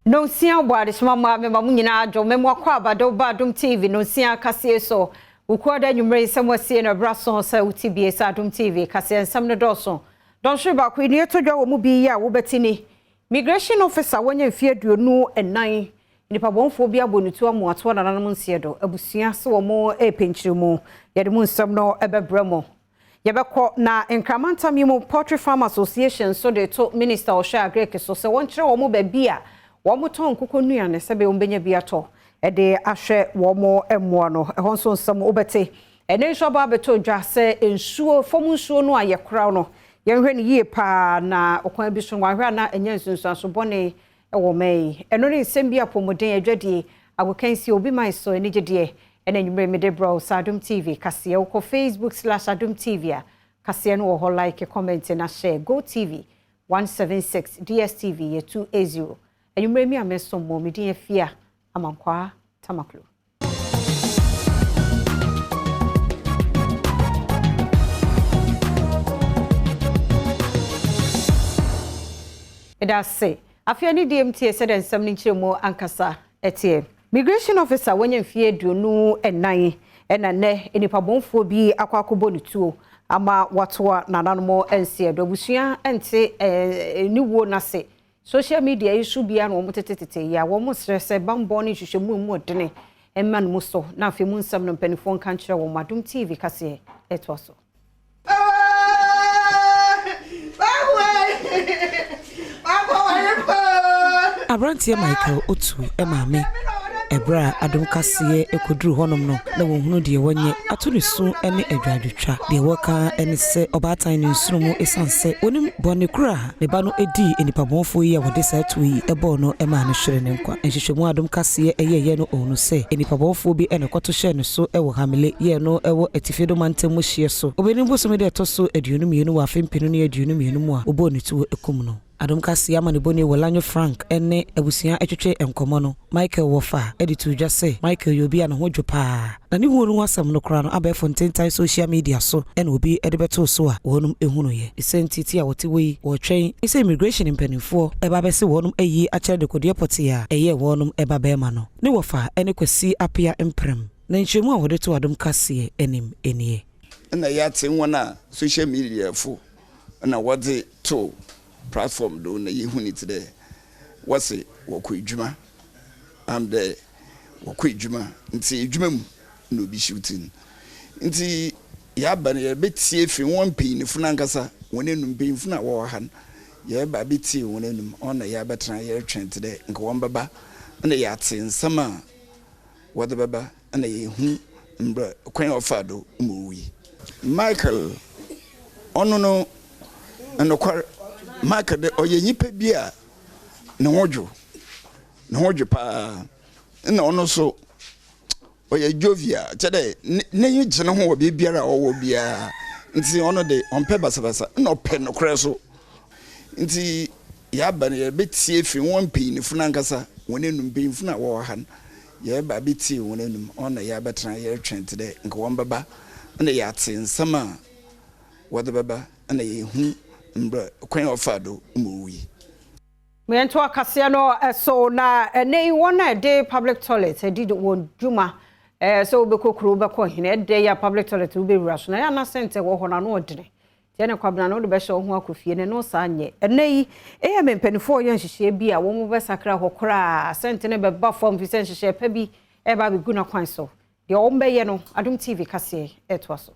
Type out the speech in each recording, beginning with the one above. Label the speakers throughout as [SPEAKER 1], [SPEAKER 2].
[SPEAKER 1] No sia boade smama me mamunyina adwo memwa kwa abado ba Adom TV no sia kase so ukoda nwumre samwasie na braso sa utibie sa Adom TV kase nsam ne doso don hwe ba ko ni etodwa wo mu bi ya wo betini migration officer wonya mfie aduonu enan nipa bonfo bi abonitu amoato na nanom nsiedo abusua se wo mo epenchirimu yede mu nsam no ebebramo yebekọ na Nkramanta Mimo Poultry Farm Association so de to minister Osha Agreke so se won kire wo mo ba bia wo ton kuko nuane sebe ombenya bia to e de ahwe wo mo emmo no e hon so nsam obete ene nso ba beto dwa se ensuo fomu nsuo no ayekra no yenhwe ne yie pa na okwan bi so wanhwe na enya nsunsu aso bone e wo mai eno ne nsem bia pomoden adwadie agokansi obi mai so ene gede ene nwumre me de bro Adom TV kase wo Facebook/Adom TV a kase no wo like comment na share Go TV 176 DSTV 280 enwumre mi ameso mo me din afia amankwa tamaklo edase afia ni DMT said ensam ni kiremo ankasa etie migration officer wanya mfie aduonu enan ena ne enipa bonfo bi akwakobo netuo ama watoa nananomo ense adobusua ente niwo nase social media issue bia no motetetete ya wo mo stress bambo ni hwehwemu mu odene emma no so na afi mu nsam no mpanifo kan kire wo Adom TV kase etwaso
[SPEAKER 2] Abrantie Michael Otu emame ebra Adom kase ekoduru honom no na wohunu de wonye atunu su ene adwadwetwa de woka ene se obatan ne nsurumu esanse onim bone kura ne ba no edi enipa bonfo yi a wode sa atu yi ebo no ema ne hwere ne nkwa enhwehwemu Adom kase eyeye no onu se enipa bonfo bi ene kwoto hye ne so ewo hamile ye no ewo etifedo mantemu hye so obenim boso de to so aduonu mienu wa afempinu ne aduonu mienu mu a obo ne tu ekum no Adom kase ama ne boni wolanyo Frank ene abusia etwetwe enkomo no Michael wofa editu dwa se Michael yobi ana ho dwopa na ne huonu wasam no kra no abefo ntentan social media so ene obi edebeto so a wonum ehunu ye isentiti a wote wi wo twen ise immigration mpanimfo eba bese wonum ayi akere de kodie poti a eye wonum eba be ma no ne wofa ene kwasi apia emprem na nchemu a wode to Adom kase enim enie
[SPEAKER 3] na ya tenwona social media fo na wode to platform do na yehuni today wase wokwadwuma am the wokwadwuma nti edwuma mu no bi shooting nti ya ba na betie fi won pin fu nankasa wonenum pin fu na wo han ya ba betie wonenum ona ya betra ya twent today nka won baba na ya tensama wode baba na yehu mbra kwen ofado umuwi Michael ono no anokwa Maka de oyenyipa bia ne hodwo pa na ono so oye jovia chede ne yigene ho obi biara owo bia nti ono de onpe basabasa na ope no kre so nti ya ba ne betie fi won pin fu nankasa wonenum pin fu na wo han ya ba betie wonenum ona ya betra ya twent de nka won baba na ya tensama wode baba na yehu mbra kwen ofado umuwi
[SPEAKER 1] me ento akase no so na nei wona de public toilet did won djuma so be kokoro be ko hine de ya public toilet be wura na ya na sente wo ho na no odene tie ne kwabna no de be hye ho akofie ne no sa anye nei e me mpanifo ye nhihye bi a wo mo be sakra hokora sente ne be ba form fi sente hye pa bi e ba be guna kwan so de o mbe ye no Adom TV kase etwaso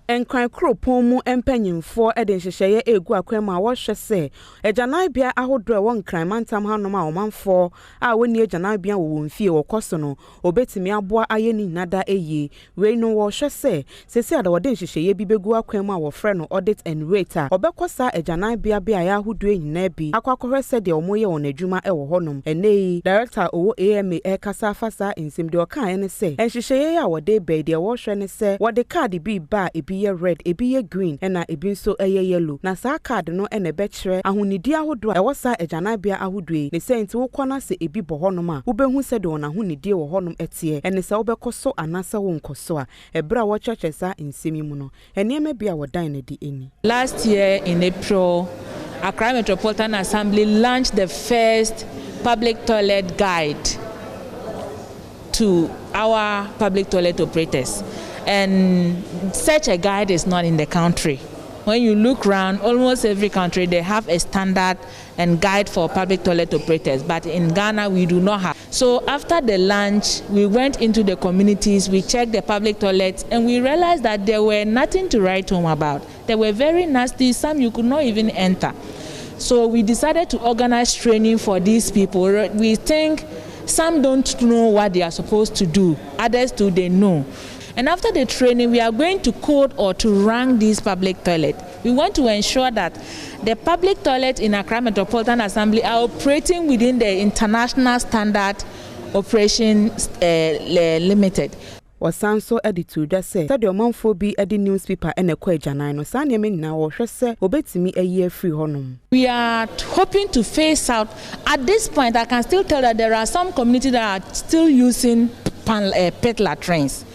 [SPEAKER 2] Enkran kropon mu empanyimfo eden hyehye egu akwama wo hwe se ejanai bia ahodro won Nkramanta hanom a omanfo a woni ejanai bia wo mfie wo koso no obetimi aboa ayeni nada eye we no wo hwe se sesi ada wode hyehye bi begu akwama wo frɛ no audit and rate a obekosa ejanai bia ya ahodo nyina bi akwakohwe se de omoye won adwuma wo honom enei director owo AMA ekasa fasa insim de oka ene se enhyehye ya wode be de wo hwe ne se wode card bi ba ebi ye red ebi ye green ena ebi nso eye yellow na saa card no ene be kire ahonidi ahodo e wosa ejanabia ahodo ne senti wo kwana se ebi bo honom a wo behu se de wona ahonidi wo honom etie ene se wo bekoso anasa wo nkoso a ebra wo chechesa nsemi mu no eniema bia wo dan na di eni.
[SPEAKER 4] Last year in April, Accra Metropolitan Assembly launched the first public toilet guide to our public toilet operators, and such a guide is not in the country. When you look around, almost every country, they have a standard and guide for public toilet operators, but in Ghana, we do not have. So after the launch, we went into the communities, we checked the public toilets, and we realized that there were nothing to write home about. They were very nasty, some you could not even enter. So we decided to organize training for these people. We think some don't know what they are supposed to do, others do, they know. And after the training, we are going to code or to rank these public toilets. We want to ensure that the public toilets in Accra Metropolitan Assembly are operating within the international standard operation limited.
[SPEAKER 5] Wasanso editor just say that the monfo be edi newspaper and a kwajanan no sanya me na wo hwese obetimi aye free honum.
[SPEAKER 4] We are hoping to phase out. At this point, I can still tell that there are some communities that are still using pit latrines.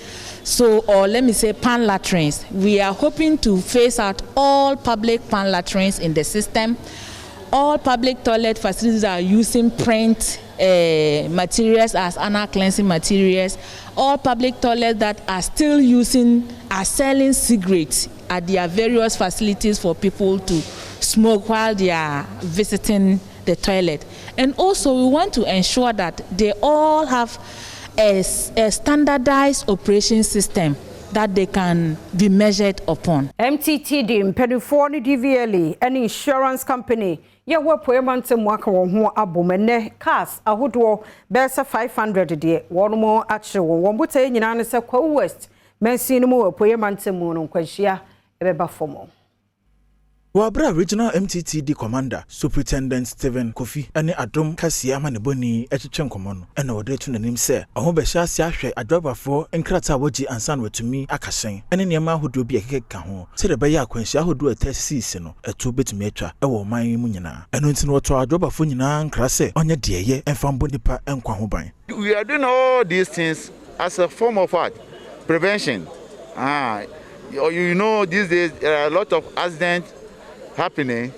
[SPEAKER 4] So, or let me say pan latrines. We are hoping to phase out all public pan latrines in the system. All public toilet facilities are using print materials as anal cleansing materials. All public toilets that are still are selling cigarettes at their various facilities for people to smoke while they are visiting the toilet. And also we want to ensure that they all have a standardized operation system that they can be measured upon.
[SPEAKER 1] MTTD, Mpenufo ni DVLE, an insurance company. Ya wapo ya mante mwaka wa abumene cars ahodoɔ bɛsa 500 de wɔn akye wɔn buta nyina se kwa west mensi no mu wapo ya mante mu no kwanhia ɛbɛba fomo.
[SPEAKER 6] Wabra Regional MTTD Commander Superintendent Stephen Kofi ene Adom Kasia Maneboni etwetwe nkomo no ene wode tu nanim se ahobɛhya ase ahwɛ adwabafo nkrata wogi ansan watumi akasen ene niema ahodo bi ekeka ho se de bɛyɛ akwanhia ahodo atasisi no eto betumi atwa ɛwɔ man mu nyina eno nti no wɔto adwabafo nyina nkra se onye deyɛ emfambo nipa enkwa ho ban.
[SPEAKER 7] We are doing all these things as a form of what? Prevention. You know, these days there are a lot of accidents happening,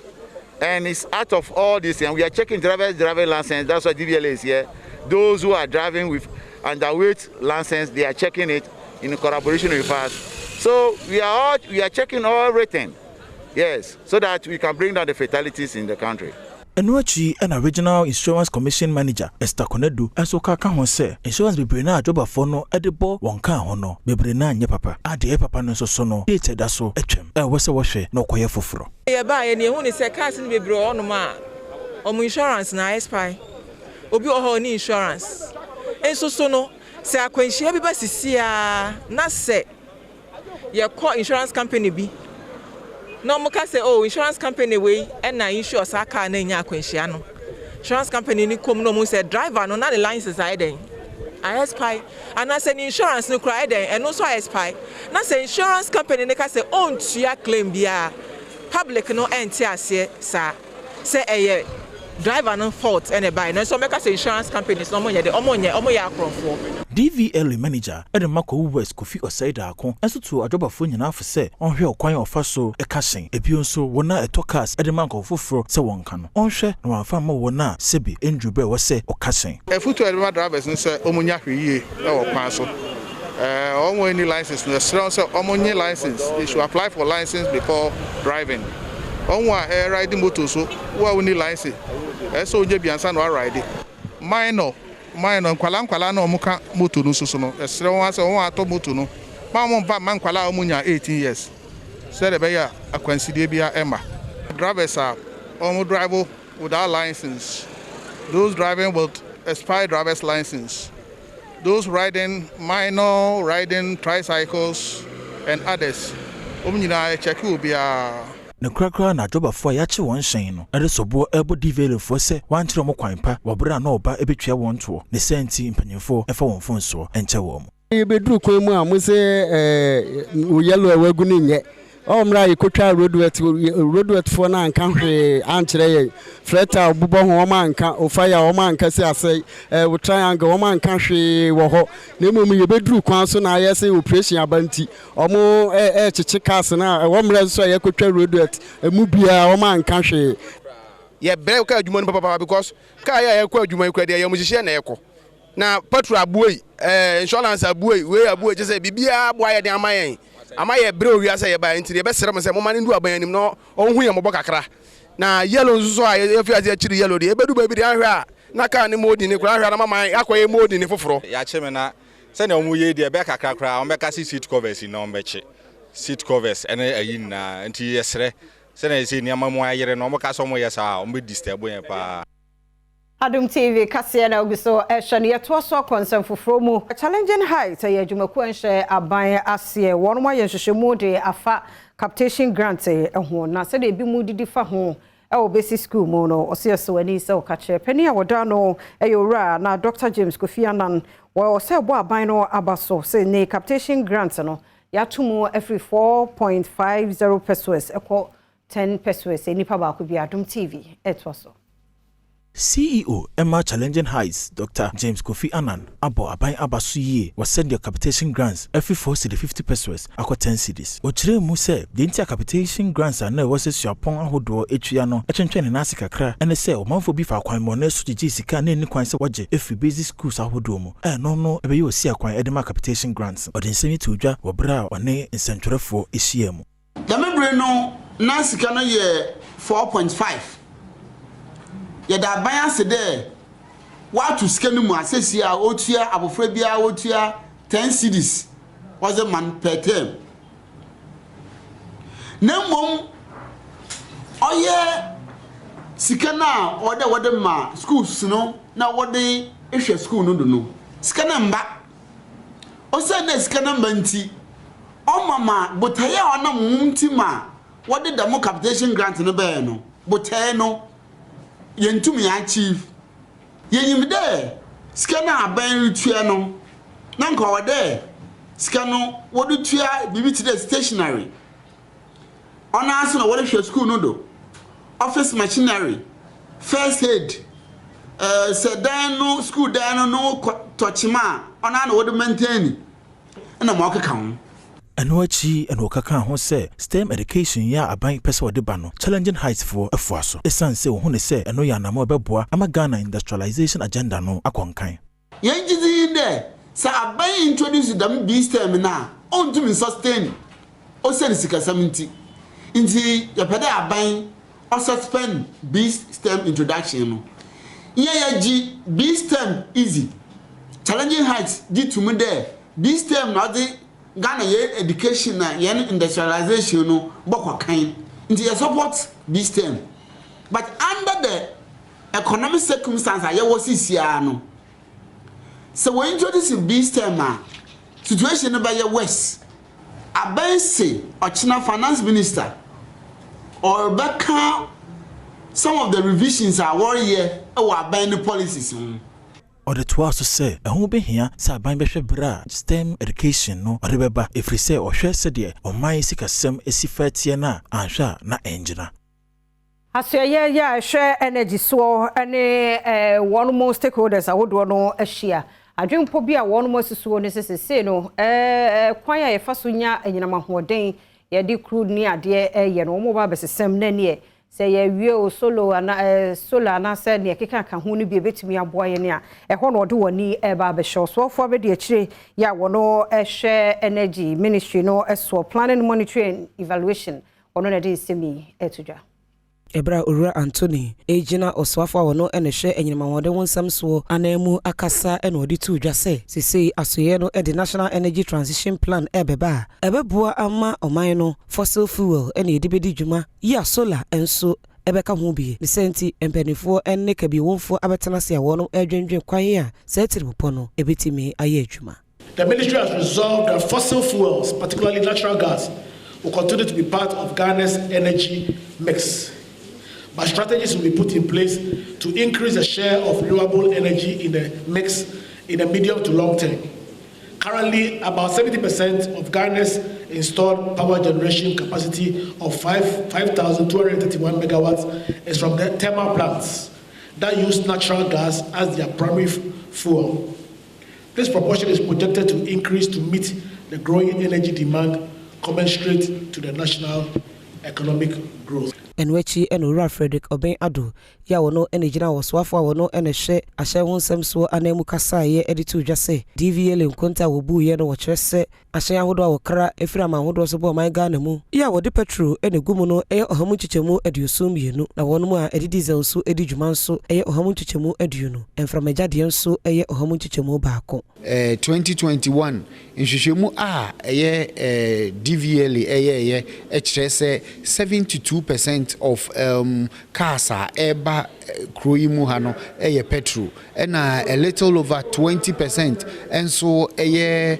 [SPEAKER 7] and it's out of all this, and we are checking driving license. That's why DVLA is here. Those who are driving with underweight license, they are checking it in collaboration with us. So we are checking all written, yes, so that we can bring down the fatalities in the country.
[SPEAKER 6] Enuachi and a Regional Insurance Commission Manager Esther Konedu also kaka ho se insurance bebre na adwabafo no edebo wonka ho no bebre na anye papa ade papa no so no date da so etwem wose wo hwe na okoye foforo
[SPEAKER 8] ye ba ye ne hu ni se cars ni bebre ono ma omo insurance na expire obi oho ni insurance enso so no se akwanhia bi ba sisia na se ye call insurance company bi no muka say oh insurance company we and na insure sa car na nya akwanhia no insurance company ni kom no mu say driver no na the license I den I spy and I say insurance no cry den and also I spy na say insurance company ne ka say on tua claim bia public no enti ase sa say eh driver no fault and buy no so make say insurance companies no mo ye akrofo.
[SPEAKER 6] DVLE manager Edemako West Kofi Osaida akon enso to adwabafo nyina afo se onhwe okwan ofa so ekasen ebio nso wona etokas Edemako foforo se wonka no onhwe na wafa ma wona sebi endrube wo se okasen
[SPEAKER 9] efutu Edema drivers no se omunya hweye e wo kwan so omo any license no so omonye license they should apply for license before driving onwa riding motor so wa we need license so onye biansa no ride minor nkwala na omuka moto no so no esere won ase won ato moto no ma mo ba man kwala omunya 18 years so de be ya akwansidie bia ema drivers are drive without license, those driving with expired driver's license, those riding minor riding tricycles and others check will be
[SPEAKER 6] na krakra na adwabafo ya che won hyen no ere sobo ebo DVLE fo se wan kire mo kwanpa wobra na oba ebetwa won to ne senti mpanyefo efa won fo nso enche wo mo
[SPEAKER 10] bedru kwan mu a mo se yellow awagu ni nye omra yikotwa roadwet fo na anka hwe ankire ye freta obubo ho ma anka ofaya o ma anka se ase wo triangle o ma anka hwe wo ho na emom ye bedru kwan so na ayese operation abanti omo chichi cars na wo mra so ye kotwa roadwet emu bia o ma anka hwe
[SPEAKER 11] ye bre ka adwuma no papa because ka ya ekọ adwuma ekọ de ya musihye na ekọ na petrol abuoi insurance abuoi we abuoi je say bibia aboa ye de amayen amaye bre owiase ye ba ntire be sere mo se mo mane ndu abayanim no onhu ye mo bokakra na yellow nso a ye fi aze chiri yellow de ebedu ba bi de ahwe a na ka ne modi ne kura ahwe na mama akoye modi ne foforo
[SPEAKER 12] ya cheme na se na omu ye de be kakra kra o meka seat covers no mbeche seat covers ene ayin na nti yesre se na ese niam mo ayere no mo ka so mo yesa o mbe disturb yen pa
[SPEAKER 1] Adom TV kase na oguso ehwe ye to so concern foforo mu challenging height ye adwumaku enhye aban ase won mo ye hwehwemu de afa capitation grant ho na se de bi mu didi fa ho obesi school mu no oseso ani se okache pani awoda no eyora na Dr. James Kofi Anan wo se bo aban no abaso se ne capitation grant no ya tumu every 4.50 pesos eko 10 pesos enipa ba ko bi Adom TV etwoso
[SPEAKER 6] CEO Emma Challenging Heights Dr. James Kofi Anan abo aban abaso ye was send your capitation grants every 450 pesos akọ 10 cedis. Ochire mu se the intia capitation grants are na was suapon ahodo etwia no etwentwen na ase kakra ene se omanfo bi fa kwan mo na so gigi sika na ni kwan se waje efi basic schools ahodo mu no ebe ye osi akwan edema capitation grants odensemi tudwa wobra one nsentwerefo ehia mu.
[SPEAKER 13] The member no na sika no ye 4.5 ye da ban ase de what to scan mu asesi a otua abofra bia otua 10 cedis was a man per term na mom oye sika na wode ma schools no na wode ehwe school no do no sika na mba o se na sika na mba nti o mama botaye ona mumti ma wode da mo capitation grant no be no botaye no yentum ya achieve yenyim de sika na aban rutua no na nka wode sika no wode tua bibiti de stationery ona aso na wode hwe school no do office machinery first aid sedan no school dan no tochima ona na wode maintain na mo keka ho
[SPEAKER 6] Anochi and Okaka ho say STEM education ya aban pese wode ba no challenging heights for afuaso esan se ohune se eno ya na mo beboa ama Ghana industrialization agenda no akonkan
[SPEAKER 13] yenjizi inde sa aban introduce them B STEM na on to sustain o se sika 70 inti ya pede aban o suspend B STEM introduction no ya ji B STEM easy challenging heights di tumu there B STEM na the Ghana ye education na yen industrialization no bokwa kan nti ye support this term but under the economic circumstances ye wosisia no so we introduce this term situation no by ye west abanse ochina finance minister or baka some of the revisions are warrior e wa ban policies
[SPEAKER 6] or the twas to say a home be here sa ban be bra STEM education no or beba efri say or hwe se de o man sikasem esifatie na anhwa na engineer
[SPEAKER 1] Asye ya hwe energy so ene one more stakeholders awodo no ahia adwempo bi a one more susuo ne sesese no kwan ya yefa so nya enyinama hoden ye di crude ni ade ye no mo ba besesem na ne se ye wie o solo na se ne keka ka ho no bi betumi aboa ye ne a ho no de woni ba be show so for be de akire ya wono hwe energy ministry no so planning monitoring evaluation wono na de semi etudwa
[SPEAKER 2] Ebra Ura Anthony ejina oswafo wono ene hwe enyima wode wonsam so anamu akasa ene odi tu dwa se sisi asoye no e the National Energy Transition Plan ebeba ebeboa ama oman no fossil fuel ene edibedi dwuma ya solar enso ebeka ho bi ne senti empanifo ene ka bi wonfo abetana se wono edwendwen kwan ya setiri popo no ebetimi aye adwuma.
[SPEAKER 14] The ministry has resolved that fossil fuels, particularly natural gas, will continue to be part of Ghana's energy mix. But strategies will be put in place to increase the share of renewable energy in the mix in the medium to long term. Currently, about 70% of Ghana's installed power generation capacity of 5,231 megawatts is from the thermal plants that use natural gas as their primary fuel. This proportion is projected to increase to meet the growing energy demand commensurate to the national economic growth.
[SPEAKER 2] enwechi enura Frederick Oben Ado ya wono enegina woswafo wono enehye ahye wonsem so anemu kasa ye editu dwase DVL nkonta wobu ye no wokyerese ahye ahodo awokra efira ma ahodo so bo man Ghana mu ya wode petrol enegumu no eye ohamu chichemu ediosum yenu na wono mu a edi diesel so edi dwuma so eye ohamu chichemu ediunu enframagade so eye ohamu chichemu baako
[SPEAKER 15] 2021 nhwehwemu a eye DVL eye ekyerese 72% of cars eba kroimu ha no eye petrol na a little over 20% enso eye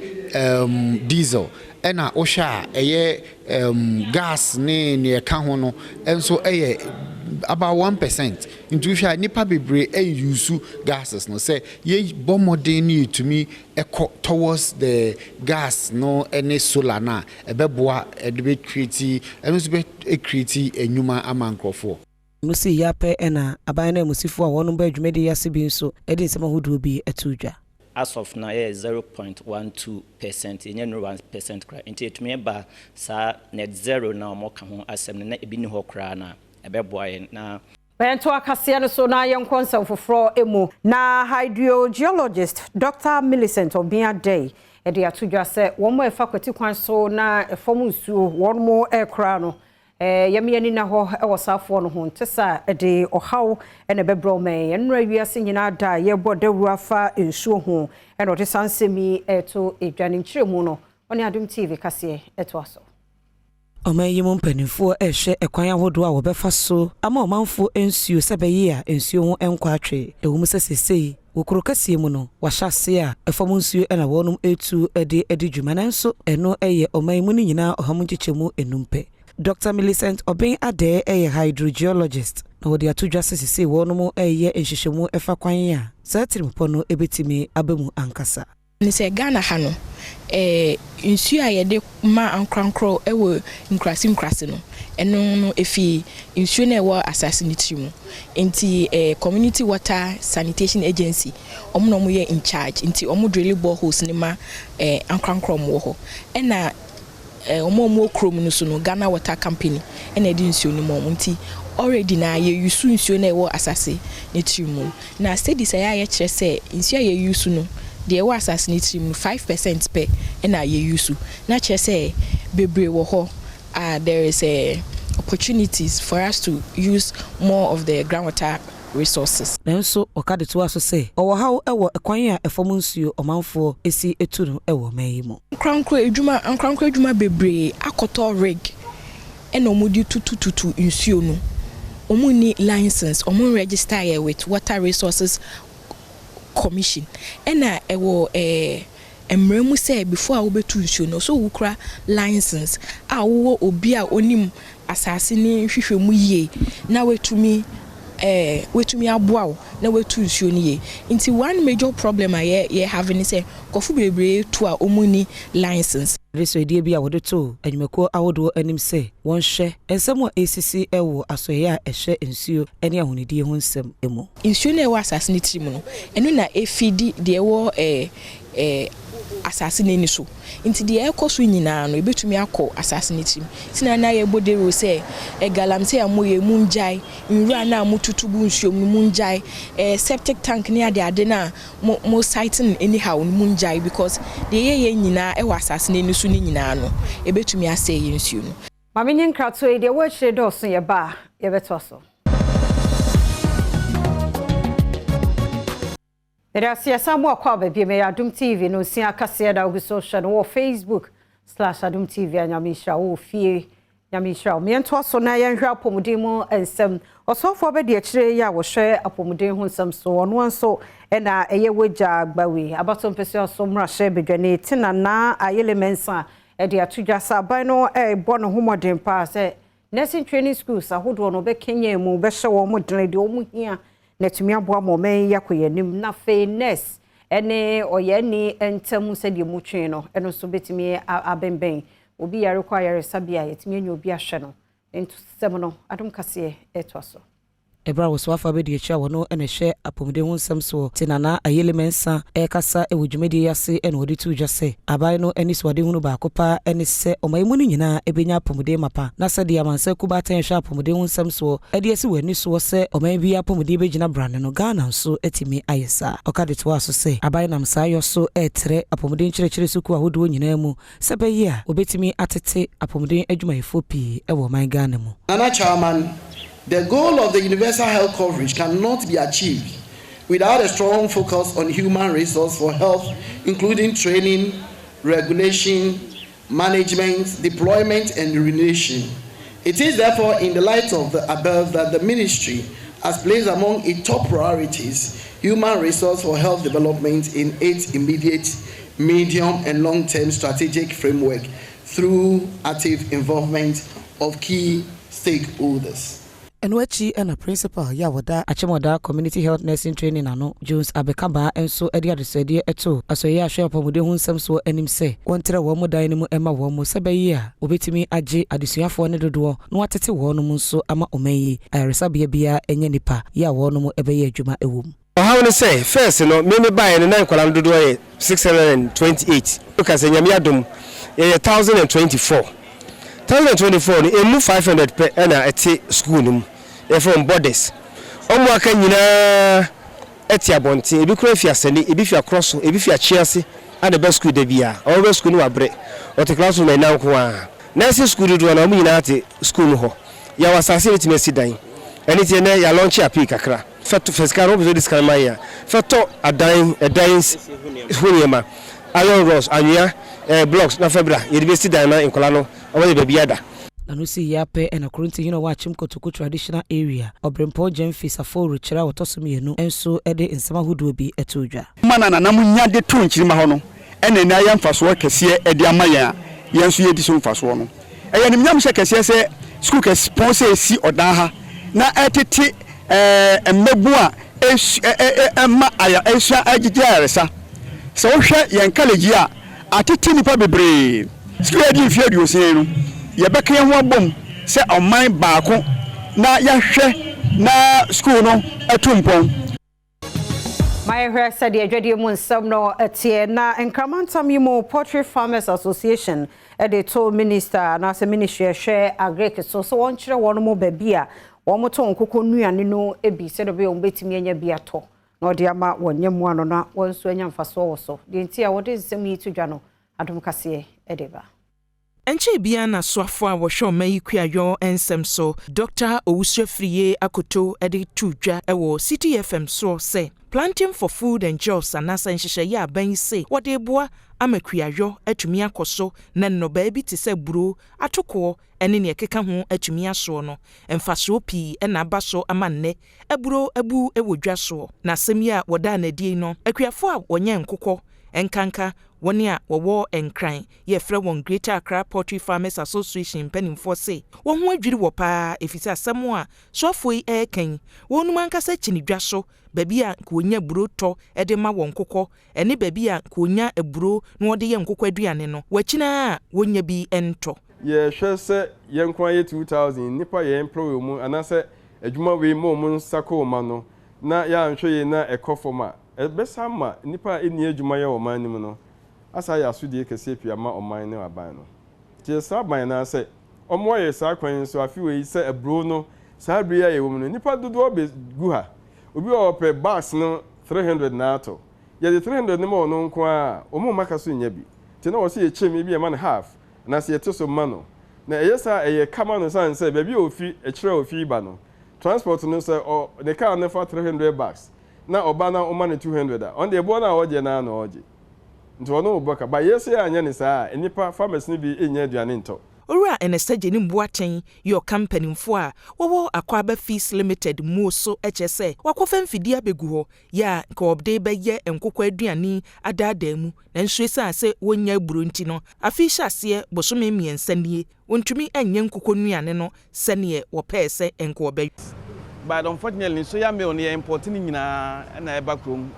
[SPEAKER 15] diesel ena osha eye gas ne ka ho no enso eye about 1% into sha nipa bebre use gases no say ye bomodin ni to me towards the gas no any solar na ebeboa edebe create enso be create enuma amankrofo
[SPEAKER 2] musi yape ena abana musifo a wonu ba adwumede yase bi nso edi nsema hodo bi etudwa
[SPEAKER 16] as of now 0.12% enye no 1% kra enti etumi ba sa net zero na mo ka ho asem na ebi ni ho kra na ebeboa ye na
[SPEAKER 1] Bento akase no so na yenkonsa foforo emu na hydrogeologist Dr. Millicent Obiade edi atudwa se womo efa kwati kwan so na efom nsuo womo ekra no yamiani na ho ewosafo no ho ntesa edi ohaw ene bebro me enra wiase nyina da ye bodawu afa nsuo ho ene otesansemi eto edwane nkyiremu no oni Adom TV kase eto aso
[SPEAKER 2] Omayimo mpanimfo ehye ekwan ahodo a wobefa so ama omanfo ensuo sebeyi a ensuo ho enkwa atwe ewum sesesei wokurokase mu no wahase a efom nsuo ena wonum etu edi dwuma nanso eno eye omayimo ni nyina ohamu chichemu enumpe Dr. Millicent Oben Ade eye hydrogeologist na wodi atudwa sesesei wonum eye enhyehyemu efa kwan ya satrimpo no ebetimi abemu ankasa
[SPEAKER 17] ni se Ghana ha no nsuo a yede ma ankrankro ewo nkrasi no eno no efi nsuo na ewo asase ni trimu enti community water sanitation agency omo no ye in charge enti omo drill boreholes ni ma ankrankro mo ho ena omo krom no so no Ghana Water Company ena edi nsuo ni mo enti already na ye yusu nsuo na ewo asase ni trimu na studies ya ye kire se nsuo ye yusu no the was assassinate 5% per and I use na say bebre wo ho there is opportunities for us to use more of the groundwater resources.
[SPEAKER 2] Nanso okade to aso say owo hawo ewo ekwan a efom nsuo omanfo esi etu no ewo mayimo
[SPEAKER 17] krankro edwuma bebre akoto rig and omudi tutu nsuo no omuni license omun register here with Water Resources Commission ena ewo emremu say before obetu nsuo no so wukra license a wo obi a onim asase ni hwehwemu yie na wetumi aboa na wetu nsuo ni ye nti one major problem ye having is kofu bebre to a omuni license
[SPEAKER 2] reso edie bi a wode to anwumako awodo anim se won hwe ensem a ACC ewo asoye a ehye nsuo ene ahonidie ho nsem emu
[SPEAKER 17] nsuo na ewo asase ni tirim no enu na efidi de ewo asase ni so nti de ekoso nyina no ebetumi akọ asase ni tirim tina na ye bodero se galamse amoye munjai nwura na amututubu nsuo munjai septic tank ni ade na mo siting anyhow munjai because de ye nyina ewo asase ni so ni nyina no ebetumi ase ye nsuo no
[SPEAKER 1] mamenye nkrato e de wo hire do so ye ba ye beto so Gracias Samu akwa be me Adom TV no sia kase da social no Facebook/Adom TV anyamisha wo fie nyamisha me ento so na ye hwa apomuden mu ensem osofo be de akire ya wo hwe apomuden ho nsem so ono nso na eye wagya agbawe abaton pese so mra hye bedwane tina na ayele mensa de atudwa saban no bono homoden pa se nursing training schools ahodo no be Kenya mu be hye wo modene de omu hia netumi aboa momen yakoyanim na fe nurse ene oyani entamu se de mutwe no eno so betimi abemben obi yare kwa yare sabia yetimi nya obi ahwe no ento sem no Adom kase eto so
[SPEAKER 2] ebra wo so afa be de chia wo no ene hye apomde ho nsem so tinana ayele mensa e kasa e wodwumedi yase ene wodi tu dwase abai no eni so wade hunu ba kopa ene se omayimu no nyina ebenya apomde mapa na se de amansa kuba tan hye apomde ho nsem so e de esi wani so se omayi bi apomde be gina brand no Ghana so etimi ayesa okade to aso se abai nam sa yo so etre apomde nkyerechire so ku ahodo nyina mu se be ye a obetimi atete apomde adwumayefo pi e wo man Ghana mu.
[SPEAKER 18] Nana Chairman, the goal of the universal health coverage cannot be achieved without a strong focus on human resource for health, including training, regulation, management, deployment, and remuneration. It is therefore in the light of the above that the ministry has placed among its top priorities human resource for health development in its immediate, medium, and long-term strategic framework through active involvement of key stakeholders.
[SPEAKER 2] Enwachi and principal ya wada achemoda community health nursing training ano Jones Abekaba enso edi adesede eto asoye ahwe apomude hu nsem so anim se wontre wo mo dan mu ema wo mo sebayi a obetimi age adesuafo ne dodo no watete wo no nso ama omayi ayaresa bia enye nipa ya wo no mo ebeye adwuma ewom.
[SPEAKER 11] How to say first no me buy no 9 kwalam dodo 628 because nyame adom 1024 1024 emu 500 per na eti school nim from borders omo aka nyina eti abonti ebi kura fi asani ebi fi across ebi fi achiase and the best school de bia all best school no abre o te class no na nko a nurse school do na omo nyina ati school ho ya wasase etime sidan eni tie na ya launch api kakra feto fisikal no be diskan maya feto adan huniema iron rods anya blocks na febra yedi be sidan na inkola no omo de bia da
[SPEAKER 2] Nanu si yape ena kurunti yino wa chimkotuku traditional area obrempo jemfi safo chira wotosumi enu enso ede nsema hudu bi etodwa
[SPEAKER 19] mana na namunya de to nchirima ho no ena na ya mfaso kese ede amaya yenso yedi so mfaso no eya ni nyam hye kese se school ke sponsor esi odan ha na etete emmebu a emma aya esha agige aresa so hwe yen college a atete nipa bebre school edi fiadu osin no yebeke ho abom se oman baako na yahwe na school no atumpon
[SPEAKER 1] my hair said the adwede mu nsam no etie na enkramantam yimo Poultry Farmers Association they told minister na se ministry share agrek so won kire won mo babia won mo ton kokko nuane no ebi se do be on betimi anya bia to na ode ama wonyam ano na won so anya mfaso wo so de ntia wode nsem yi tudwa no adom kase edeba
[SPEAKER 20] Enche bia na soafo a wo hwe omayi kuayo ensem so Dr. Owusuafriye akoto ede tudwa ewo City FM so say planting for food and jobs anasa nhihye ya ban say wode boa amakuayo atumi akoso na no ba bi te se buro atoko ene ne ekeka ho atumi aso no emfaso pi na abaso amanne eburo ebu ewodwa so na asemi a woda na die no akuafo a wonye nkokɔ enkanka woni a wowo enkran ye frɛ won Greater Accra Poultry Farmers Association penimfo say wo ho adwiri wo pa efisi asɛm a soafo yi eken wonu mankasa kyinidwa so babi a ko nya buro tɔ ede ma won kokɔ ene babi a ko nya eburo na wode ye nkokɔ aduane no wachina a wonya bi ento
[SPEAKER 21] ye hwɛ sɛ ye nkwa ye 2000 nipa ye employ mu anase adwuma we mo mu nsako ma no na ya nhwɛ ye na ekɔfoma ebesama nipa eni adwuma ye wo manim no asa ya sudi kese pia ma oman ne aban no tie saban na se omo ye sa kwan so afi we se ebro no sa bria ye wo no nipa dodo be gu ha obi o pe bags no 300 na ato ye de 300 ne mo no nko a omo maka so nya bi tie na wo se ye chem bi e man half na se ye to ma no na eye sa eye kama no san se baby ofi e kire ofi ba no transport no se o the car no for 300 bags na oba na o man 200 on the ebo na oje na na oje nto no boka ba yesi anya ni saa enipa farmers ni bi enya aduane nto
[SPEAKER 20] owura enesaje ni mboaten your company mfo a wowo akwaba fees limited mu so hse wakofa mfidi abegu ho ya ka obde beye enkokwa aduane adada mu na nso esa se wonya gburu nti no afi hyase bosome miensanie wontumi anye nkokɔ nuane no sene wo pese enko obe
[SPEAKER 22] but unfortunately soya meal ni importing nyina na eba krom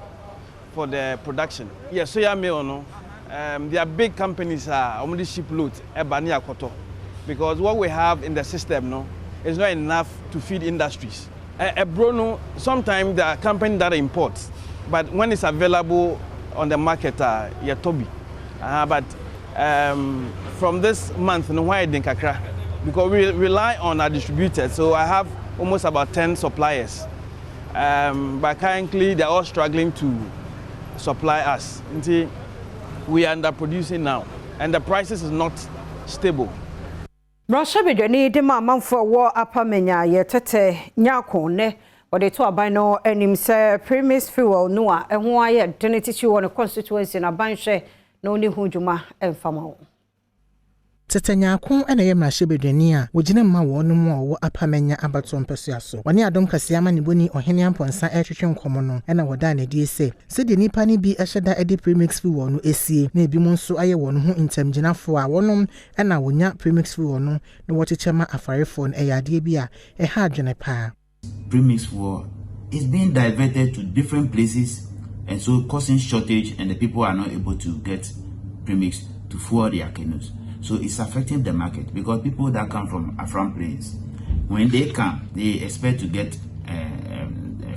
[SPEAKER 22] for the production. Yes, soya meal no. There are big companies only ship load eba ni akoto because what we have in the system no is not enough to feed industries. Bruno, sometimes there are companies that imports, but when it's available on the market, yeah, Toby. But from this month, no, why didn't Kakra? Because we rely on our distributors, so I have almost about 10 suppliers. But currently, they're all struggling to supply us. Until we are underproducing now, and the prices is not stable.
[SPEAKER 1] Russia bidwani de mama for war apamenya yetete nyakone or the to abino enim se PREMIX fuel noa ehwo aye denetiti won constituency na banhwe no ni hujuma emfama.
[SPEAKER 3] Tetanyakon ena ye mrahye bedwani a wogine mma wonu mu owo apamenya abato mpesua so woni Adom Kasiama ne boni ohene amponsa ehwehwe nkomo no ena woda na die se de nipa ne bi eheda edi PREMIX fuel no esie na ebi mu nso aye wonu ho intamginafo a wonom ena wonya PREMIX fuel no na wochechema afarefo no eyade bi a eha adwene pa.
[SPEAKER 5] PREMIX fuel is being diverted to different places and so causing shortage, and the people are not able to get PREMIX to fuel their canoes. So it's affecting the market because people that come from Afram Plains, when they come, they expect to get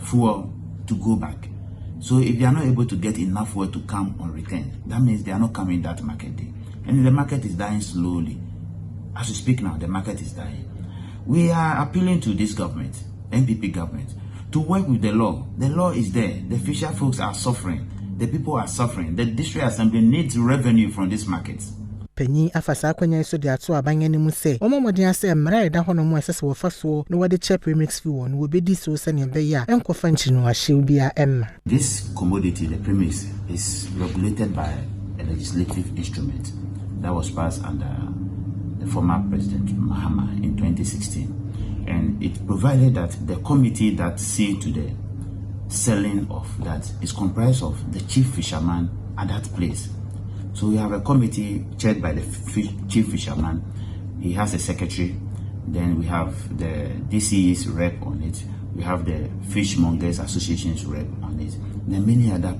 [SPEAKER 5] fuel to go back. So if they are not able to get enough fuel to come on return, that means they are not coming that market day. And the market is dying slowly. As we speak now, the market is dying. We are appealing to this government, NPP government, to work with the law. The law is there. The fisher folks are suffering. The people are suffering. The district assembly needs revenue from these markets.
[SPEAKER 3] Penny afasa kwanya so de ato abanya ne mu se omomodin ase mra da hono mu asese wo faso no wode che PREMIX fuel no obedi so se ne be ya enkofa nchinu ahyew bia emma.
[SPEAKER 5] This commodity, the PREMIX, is regulated by a legislative instrument that was passed under the former President Mahama in 2016, and it provided that the committee that see to the selling of that is comprised of the chief fisherman at that place. So we have a committee chaired by the chief fisherman. He has a secretary. Then we have the DCE's rep on it. We have the Fishmongers Association's rep on it. There are many other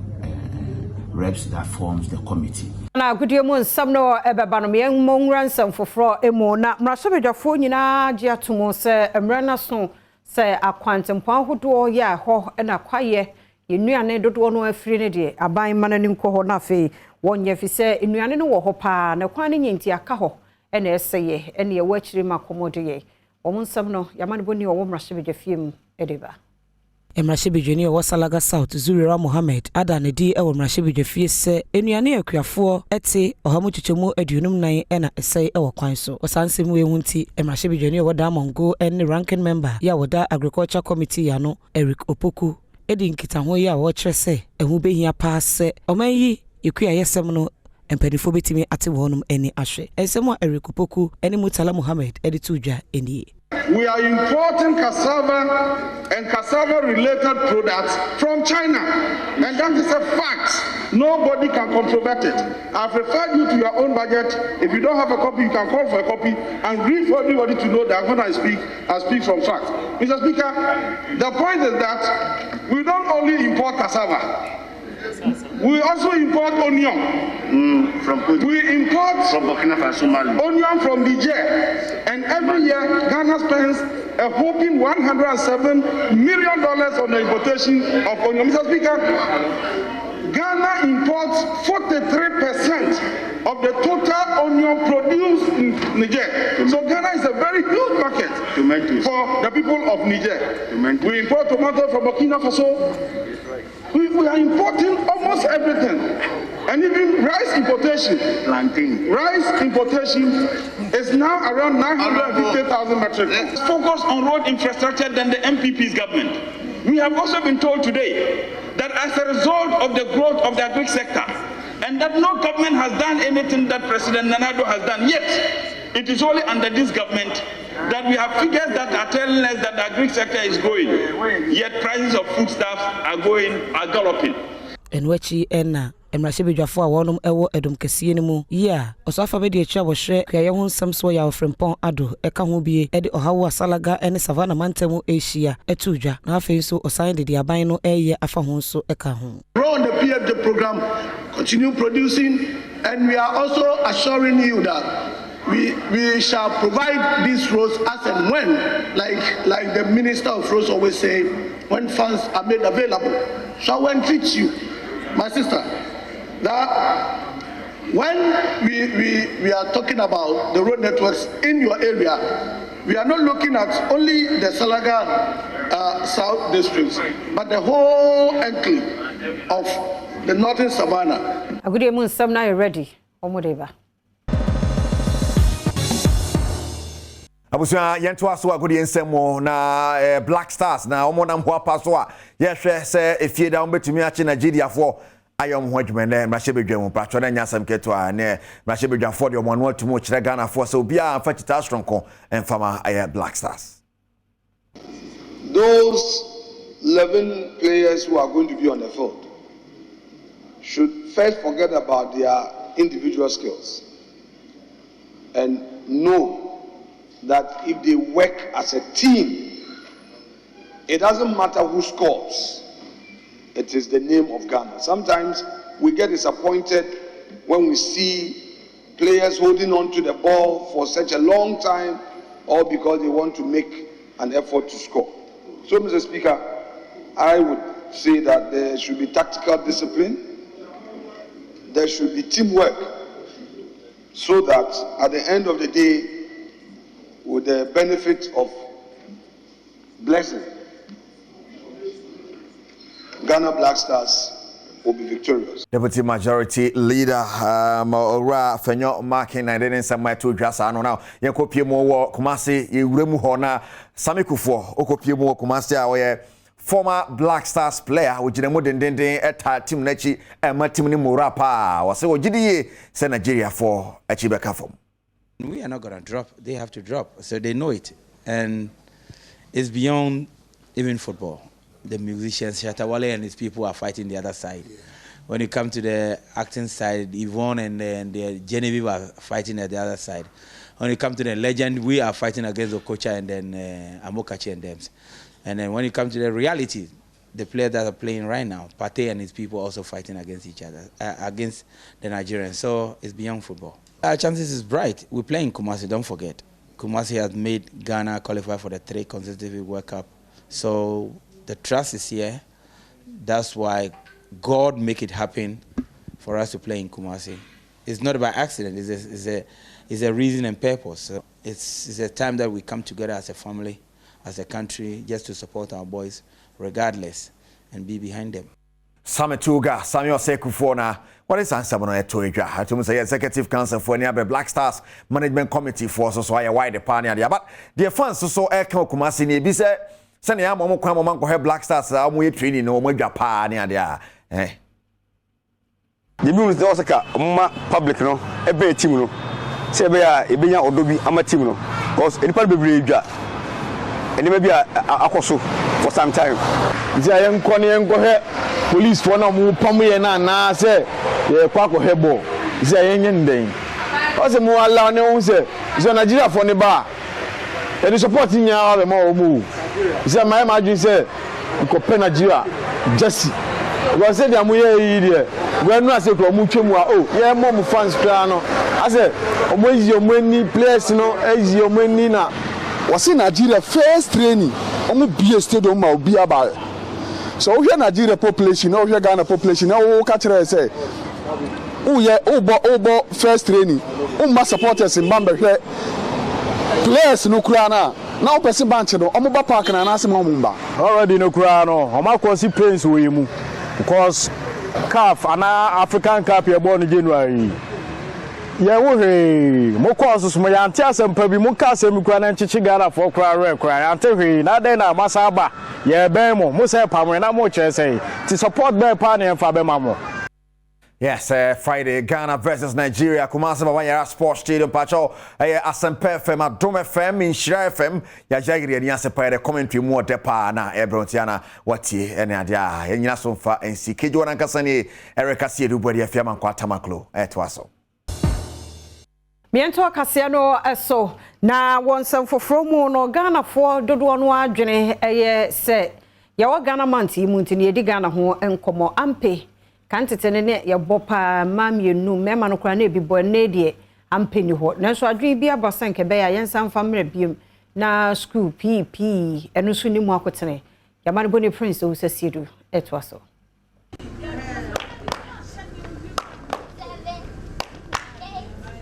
[SPEAKER 5] reps that forms the committee.
[SPEAKER 1] Na gudiemu samno ebebanom yen monransam foforo emo na mrasebedwafo nyina gye atomo se emrana so se akwantempo ahodo ya ho na kwaye yenuane dodo no afiri ne de aban manani nko na fe wonye fi se enuane no wo ho pa na kwan ne nyinti aka ho na eseye ene ye wachiri makomodo ye omunsam no yamane boni wo mrasebedwafiem edeba.
[SPEAKER 2] Emrashibijeni o Wasalaga South Zurira Mohammed ada ne di e wo mrashibijefie se enuane akuafo ete ohamuchichemu aduonum nan ena esei e wo kwan so osansem we hunti emrashibijeni o da Mongo en ranking member ya woda agriculture committee ya no Eric Opoku edi nkita ho ya wo kyerɛ se ehu behia pa se omanyi ekua yesem no empadifo betimi ate wonum eni ahwe ensem a Eric Opoku eni Mutala Mohammed edi tudwa eni.
[SPEAKER 23] We are importing cassava and cassava-related products from China, and that is a fact. Nobody can controvert it. I've referred you to your own budget. If you don't have a copy, you can call for a copy and read for everybody to know that when I speak from fact. Mr. Speaker, the point is that we don't only import cassava. We also import onion we import from Burkina Faso, onion from Niger, and every year Ghana spends a whopping $107 million on the importation of onion. Mr. Speaker, Ghana imports 43% of the total onion produced in Niger. So Ghana is a very huge market for the people of Niger. We import tomato from Burkina Faso. We are importing almost everything, and even rice importation. Rice importation is now around 950,000 metric tons. Focus on road infrastructure than the MPP's government. We have also been told today that as a result of the growth of the agri sector, and that no government has done anything that President Nana Addo has done yet, it is only under this government that we have figures that are telling us that the agri sector is growing, yet prices of foodstuffs are galloping.
[SPEAKER 2] Enwechi ena emrashibijafo a wonum ewo Adom Kasiye ne mu ya osoafa be de atwa wo hwe kwaye ho nsam so ya ofrempon ado eka ho bie e de ohawo asalaga ene savana mantemu Asia etudwa na afei so osan de aban no eye afa ho so eka ho.
[SPEAKER 23] Run the PFD program, continue producing, and we are also assuring you that we shall provide these roads as and when, like the Minister of Roads always say, when funds are made available. So I will treat you, my sister, that when we are talking about the road networks in your area, we are not looking at only the Salaga South districts, but the whole enclave of the northern Savannah.
[SPEAKER 1] A good day, Sam, now you're ready. Omodeba.
[SPEAKER 4] Abusia yento aso agodi ensemo na Black Stars na omonam ho apaso a yehwe se efie da betumi ache Nigeria fo ayom ho adwumene mrahebedwam patro na nyasam keto a ne mrahebedwam fo de omono atumo kire Ghana fo se obi a fa tita stronko enfama Black Stars.
[SPEAKER 23] Those 11 players who are going to be on the field should first forget about their individual skills and know that if they work as a team, it doesn't matter who scores. It is the name of Ghana. Sometimes we get disappointed when we see players holding on to the ball for such a long time, or because they want to make an effort to score. So, Mr. Speaker, I would say that there should be tactical discipline, there should be teamwork, so that at the end of the day, with the benefit of blessing, Ghana Black Stars will be victorious.
[SPEAKER 4] Deputy Majority Leader Ora Fenyo marking and then some to Jasa no now. Yankopie mo Kumasi Yuremu Hona Samikufo Okopie mo Kumasi awe former Black Stars player which the modern eta team nechi e team ni Morapa was so GDA se Nigeria for Achibeka form.
[SPEAKER 7] We are not going to drop. They have to drop. So they know it. And it's beyond even football. The musicians, Shatawale and his people are fighting the other side. Yeah. When you come to the acting side, Yvonne and the Genevieve are fighting at the other side. When you come to the legend, we are fighting against Okocha and then Amokachi and them. And then when you come to the reality, the players that are playing right now, Pate and his people are also fighting against each other, against the Nigerians. So it's beyond football. Our chances is bright. We play in KUMASI, don't forget. KUMASI has made Ghana qualify for the 3 consecutive World Cup. So the trust is here. That's why God make it happen for us to play in KUMASI. It's not by accident. It's a reason and purpose. So it's a time that we come together as a family, as a country, just to support our boys, regardless, and be behind them.
[SPEAKER 4] Sametuga, Samuel Sekufona. What is answer on a toiga? I told say executive council for nearby Black Stars management committee for so I wide the pioneer. But the fans so Eko Kumasi ni be say send ya momo kwa momo ko Black Stars amu training no mo Japan dia. The
[SPEAKER 19] news also ka public no e be team no. Say be ya e be nya odobi ama team no. Because anybody be brave dwa. Eni be bia akoso for some time. Nti ayen ko ne enko he police for na mu pam ye na say ye kwa ko hebo. Nti ayen yen den. O se mu ala ne hu say so Nigeria for ne ba. E support nya be ma o mu. Nti my imagine say ko pe Nigeria Jesse. We say dia mu ye yi de. We no ase ko mu twemu a o ye mom fans kra no. Ase omoyi omani players no eyi omani na was in Nigeria first training on be stadium ma obi aba. So we Nigeria population, now we Ghana population, now we catch say obo first training. My supporters in Bamba players no kura na. Now person bench no, omo park na anase momba.
[SPEAKER 8] Already no kura no. Oma kosi planes we mu. Because CAF and African Cup you born in January. Yeah, we mo cause mo ya ante asempa bi mo ka asem kura na nchichi Ghana for kura ante hwe na den na masaba ye ben mo say pamwe na mo che say to support be pa na emfa be mamo.
[SPEAKER 4] Yes, Friday Ghana versus Nigeria Kumasi Bawanyara Sports Stadium Pacho Asempa FM Adom FM Inshira FM ya jagiri ni asepa the commentary mu depa na Ebrontiana wati ene adia yenyina so mfa ensi kejo na nkasa ni Erika Siedubodi afia mankwa tamaklo etwaso.
[SPEAKER 1] Miento akase no eso na wonsam foforo mu no Ghana fo dodo no adwene se ya wa Ghana manti mu ntini edi Ghana ho enkomo ampe kantete ne ya bopa mamienu mema no kra na ebibo na die ampeni ho nanso adwe bi abasan ke be ya yensan famre biem na school pp eno so ni mu akotene yamane boni prince o sasiedu etwaso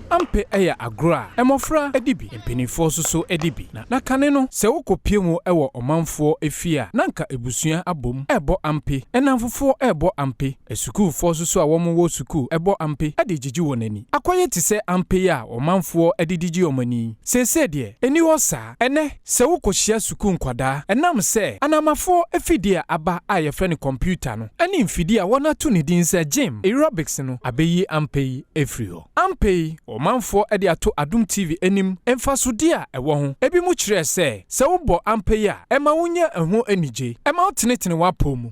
[SPEAKER 9] ampe eya agra emofra edibi empenifo so edibi na kane no se wokopie mu ewo omanfo efia nanka ebusua abom ebo ampe enamfofo ebo ampe esukufo so a womo suku ebo ampe adijiji wonani akoye ti se ampe ya omanfo adidiji omani sese de eni ho sa ene se wokohia suku nkwada enam se anamafo efidia aba aye frɛ ne computer no eni mfidi a wona to ne din se gym aerobics no abeyi ampe efrio ampe omanfo ede ato Adom TV enim emfasodi a ewo ho ebi mu kire se wo ampe ya ema wonya eho anije ema otenetene wapomu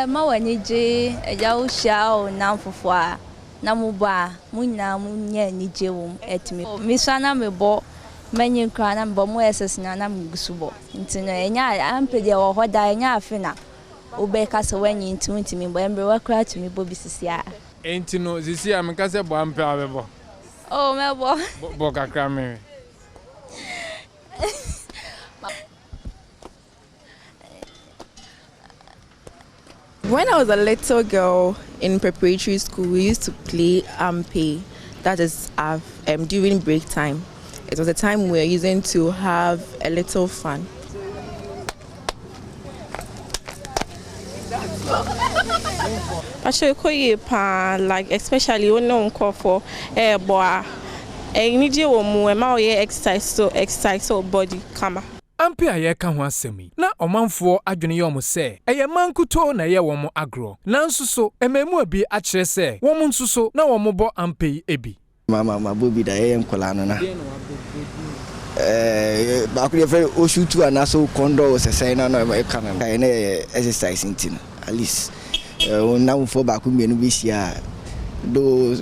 [SPEAKER 10] ma wanije eja wo sha o namfofo a na mubo a munya munya anije wo etimi mi sana mebo menye kra na mbo mo esesina na mgusubo ntino enya ampe de wo hoda enya afina obeka se wanyi ntimi mbo embre wakra tumi bo bisisia
[SPEAKER 9] entino zisia mekase bo ampe abebo
[SPEAKER 10] oh mebo
[SPEAKER 9] bo kakra me
[SPEAKER 17] When I was a little girl in preparatory school, we used to play ampe. That is during break time. It was a time we were using to have a little fun. Actually, like especially when no call for boy, need you exercise so body camera.
[SPEAKER 9] ampe aye ka ho asemi na omanfo adwene yom se eye mankuto na ye womo agro nanso so ememu abi a kire se womo nsuso na womo bo ampe ebi
[SPEAKER 12] mama bobi da ye nkola no na ba ku ye fe oshutu anaso kondo sesai na no e kana na exercise intin at least na mfo ba ku mienu bi sia do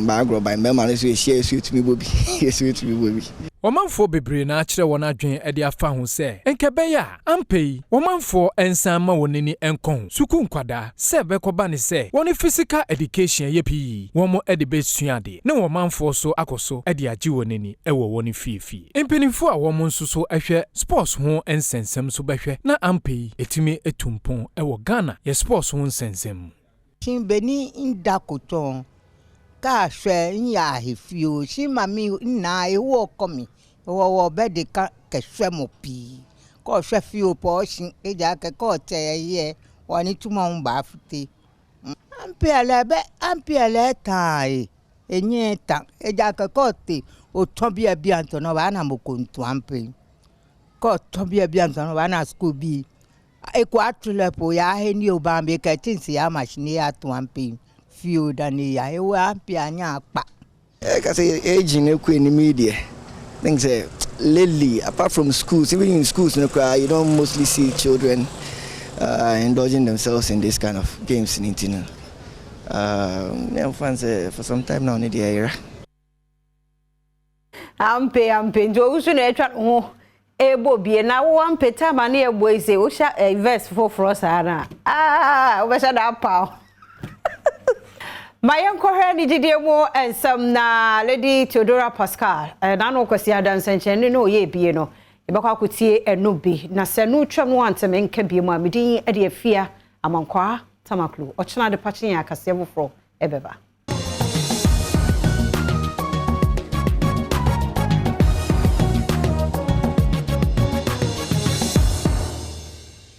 [SPEAKER 12] ba agro by mema no so e share suit mi bobi suit mi bobi
[SPEAKER 9] Womanfo bebre na akire wona adwen e de afa ho se enkebe ya ampei womanfo ensan ma wonani enkon suku nkwada se bekoba ne se woni physical education ye pi womo e de besuade ne womanfo so akoso e de agi wonani e wo woni fifi empinifo a womo nsuso ehwe sports ho ensensem so behwe na ampei etimi etumpon e wo Ghana ye sports ho ensensem
[SPEAKER 24] chimbeni indakoton ka hwe nya hefio shi mami na ewo komi wo bede ka hwe mo pi ko hwe fio po shin eja ke ko te ye woni tuma mba fute ampe ale tai enye ta eja ke ko te o tobi abi antono ba na mo kontu ampe ko tobi abi antono ba na school bi e ko atule po ya he ni oba be ka tinsi ya machine ya to ampe fio dani ya ewe ampe anya akpa
[SPEAKER 12] ka say age in eku ni media things lately apart from schools even in schools you don't mostly see children indulging themselves in this kind of games in internet fans for some time now in the era
[SPEAKER 1] ampe njo usu na etwa ho ebo bie na wo ampe tama na ebo ise wo sha verse for us ara wo sha da pa Mayen kohre ni didie mo ensam na Lady Theodora Pascal na no kwasi adansenchen no ye bie no e bekwa akotie eno bi na se no twam no antem enka bie mu amedin e de afia amankwa tamaklu ochena de pachen ya kase bofro ebeba